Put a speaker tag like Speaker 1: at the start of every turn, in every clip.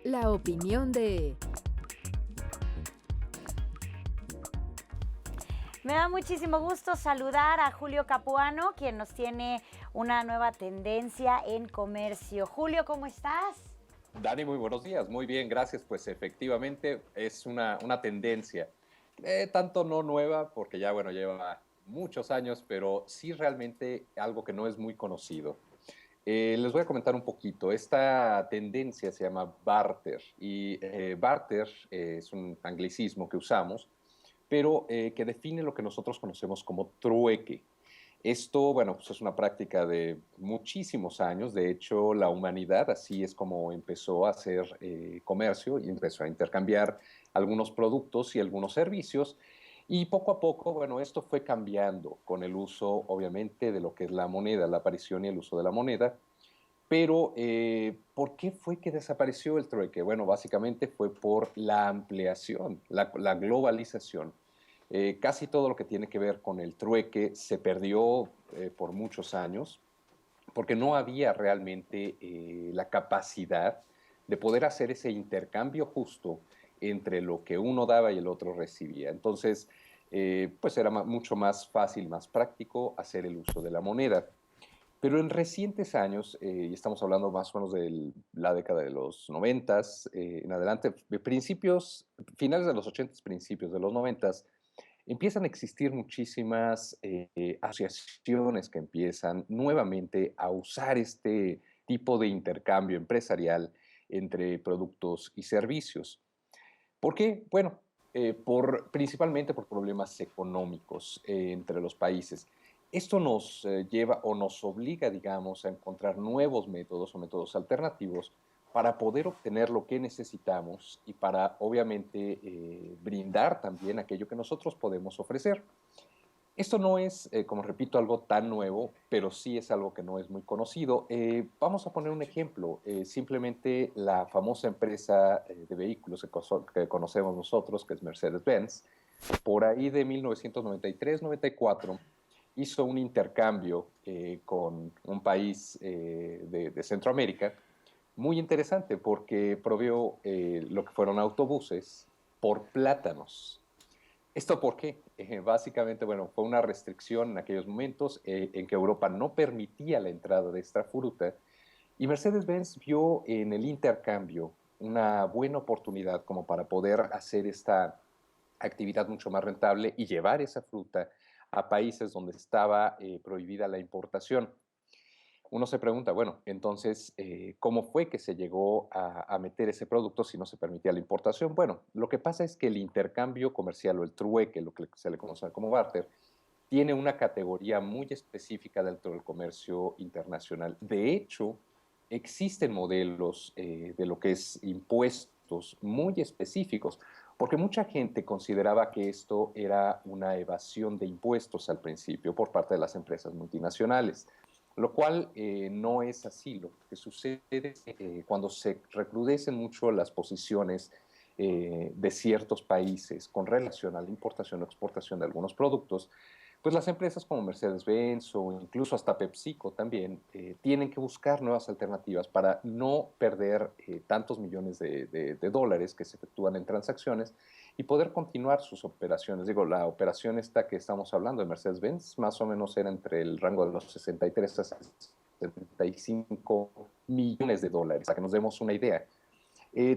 Speaker 1: La opinión de...
Speaker 2: Me da muchísimo gusto saludar a Julio Capuano, quien nos tiene una nueva tendencia en comercio. Julio, ¿cómo estás?
Speaker 3: Dani, muy buenos días. Muy bien, gracias. Pues efectivamente es una tendencia, tanto no nueva, porque ya, bueno, lleva muchos años, pero sí realmente algo que no es muy conocido. Les voy a comentar un poquito. Esta tendencia se llama barter y barter es un anglicismo que usamos, pero que define lo que nosotros conocemos como trueque. Esto, bueno, pues es una práctica de muchísimos años. De hecho, la humanidad así es como empezó a hacer comercio y empezó a intercambiar algunos productos y algunos servicios. Y poco a poco, bueno, esto fue cambiando con el uso, obviamente, de lo que es la moneda, la aparición y el uso de la moneda. Pero, ¿por qué fue que desapareció el trueque? Bueno, básicamente fue por la ampliación, la globalización. Casi todo lo que tiene que ver con el trueque se perdió por muchos años porque no había realmente la capacidad de poder hacer ese intercambio justo entre lo que uno daba y el otro recibía. Entonces, pues era mucho más fácil, más práctico hacer el uso de la moneda. Pero en recientes años, y estamos hablando más o menos de la década de los noventas en adelante, de principios, finales de los ochentas, principios de los noventas, empiezan a existir muchísimas asociaciones que empiezan nuevamente a usar este tipo de intercambio empresarial entre productos y servicios. ¿Por qué? Bueno, principalmente por problemas económicos entre los países. Esto nos lleva o nos obliga, digamos, a encontrar nuevos métodos o métodos alternativos para poder obtener lo que necesitamos y para, obviamente, brindar también aquello que nosotros podemos ofrecer. Esto no es, como repito, algo tan nuevo, pero sí es algo que no es muy conocido. Vamos a poner un ejemplo. Simplemente la famosa empresa de vehículos que conocemos nosotros, que es Mercedes-Benz, por ahí de 1993-94 hizo un intercambio con un país de Centroamérica muy interesante porque proveó lo que fueron autobuses por plátanos. ¿Esto por qué? Básicamente, bueno, fue una restricción en aquellos momentos en que Europa no permitía la entrada de esta fruta y Mercedes-Benz vio en el intercambio una buena oportunidad como para poder hacer esta actividad mucho más rentable y llevar esa fruta a países donde estaba prohibida la importación. Uno se pregunta, bueno, entonces, ¿cómo fue que se llegó a meter ese producto si no se permitía la importación? Bueno, lo que pasa es que el intercambio comercial o el trueque, lo que se le conoce como barter, tiene una categoría muy específica dentro del comercio internacional. De hecho, existen modelos de lo que es impuestos muy específicos, porque mucha gente consideraba que esto era una evasión de impuestos al principio por parte de las empresas multinacionales, lo cual no es así. Lo que sucede cuando se recrudecen mucho las posiciones de ciertos países con relación a la importación o exportación de algunos productos, pues las empresas como Mercedes-Benz o incluso hasta PepsiCo también tienen que buscar nuevas alternativas para no perder tantos millones de dólares que se efectúan en transacciones y poder continuar sus operaciones. Digo, la operación esta que estamos hablando de Mercedes-Benz más o menos era entre el rango de los 63 a 75 millones de dólares, para que nos demos una idea.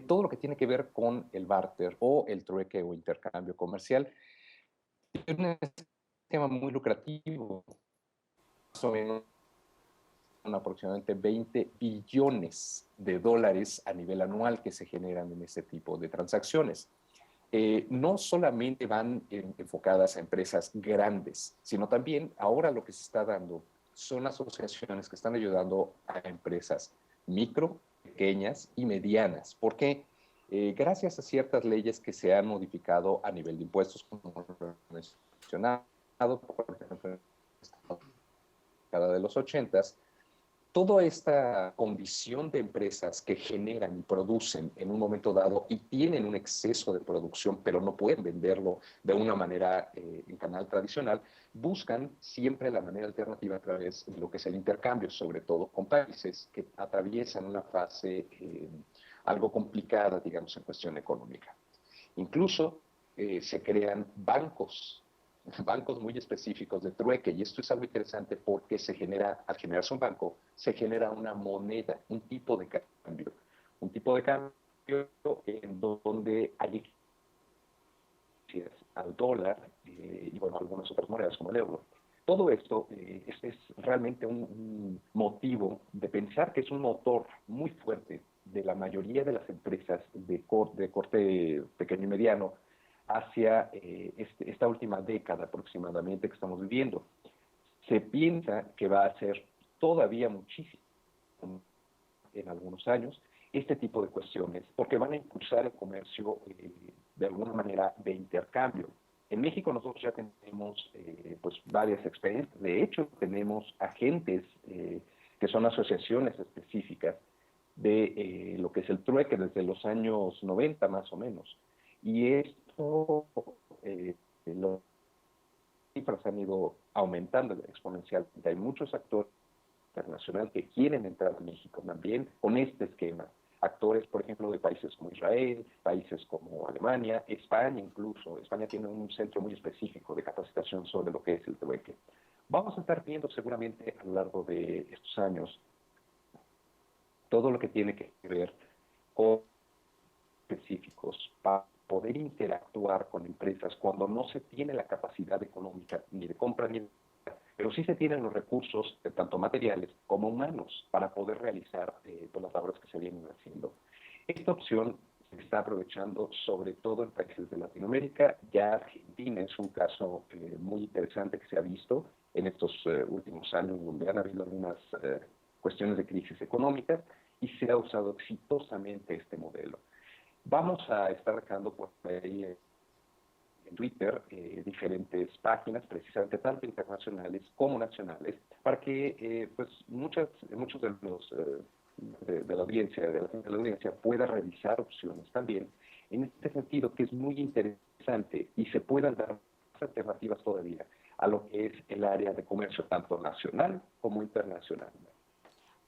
Speaker 3: Todo lo que tiene que ver con el barter o el trueque o intercambio comercial tiene un esquema muy lucrativo, más o menos aproximadamente 20 billones de dólares a nivel anual que se generan en este tipo de transacciones. No solamente van enfocadas a empresas grandes, sino también ahora lo que se está dando son asociaciones que están ayudando a empresas micro, pequeñas y medianas. ¿Por qué? Gracias a ciertas leyes que se han modificado a nivel de impuestos, como lo he mencionado, por ejemplo, en la década de los 80, toda esta condición de empresas que generan y producen en un momento dado y tienen un exceso de producción, pero no pueden venderlo de una manera en canal tradicional, buscan siempre la manera alternativa a través de lo que es el intercambio, sobre todo con países que atraviesan una fase
Speaker 1: algo complicada, digamos, en cuestión económica. Incluso se crean bancos, bancos muy específicos de trueque, y esto es algo interesante porque al generarse un banco, se genera una moneda, un tipo de cambio en donde hay al dólar y bueno, algunas otras monedas como el euro. Todo esto es realmente un motivo de pensar que es un motor muy fuerte de la mayoría de las empresas de corte pequeño y mediano hacia esta última década aproximadamente que estamos viviendo. Se piensa que va a ser todavía muchísimo en algunos años este tipo de cuestiones, porque van a impulsar el comercio de alguna manera de intercambio. En México nosotros ya tenemos pues varias experiencias. De hecho, tenemos agentes que son asociaciones específicas de lo que es el trueque desde los años 90 más o menos. Y esto, las cifras han ido aumentando exponencialmente. Hay muchos actores internacionales que quieren entrar a México también con este esquema. Actores, por ejemplo, de países como Israel, países como Alemania, España incluso. España tiene un centro muy específico de capacitación sobre lo que es el trueque. Vamos a estar viendo seguramente a lo largo de estos años todo lo que tiene que ver con específicos para poder interactuar con empresas cuando no se tiene la capacidad económica ni de compra ni de venta, pero sí se tienen los recursos, tanto materiales como humanos, para poder realizar pues las labores que se vienen haciendo. Esta opción se está aprovechando sobre todo en países de Latinoamérica. Ya Argentina es un caso muy interesante que se ha visto en estos últimos años, donde han habido algunas cuestiones de crisis económicas y se ha usado exitosamente este modelo. Vamos a estar dejando por ahí en Twitter diferentes páginas, precisamente tanto internacionales como nacionales, para que pues muchos de los de la audiencia pueda revisar opciones también en este sentido, que es muy interesante y se puedan dar alternativas todavía a lo que es el área de comercio tanto nacional como internacional.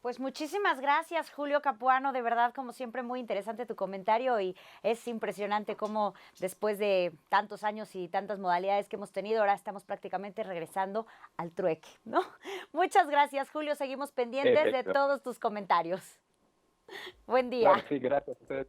Speaker 2: Pues muchísimas gracias, Julio Capuano. De verdad, como siempre, muy interesante tu comentario y es impresionante cómo después de tantos años y tantas modalidades que hemos tenido, ahora estamos prácticamente regresando al trueque, ¿no? Muchas gracias, Julio. Seguimos pendientes de todos tus comentarios. Buen día.
Speaker 1: Claro, sí, gracias a ustedes.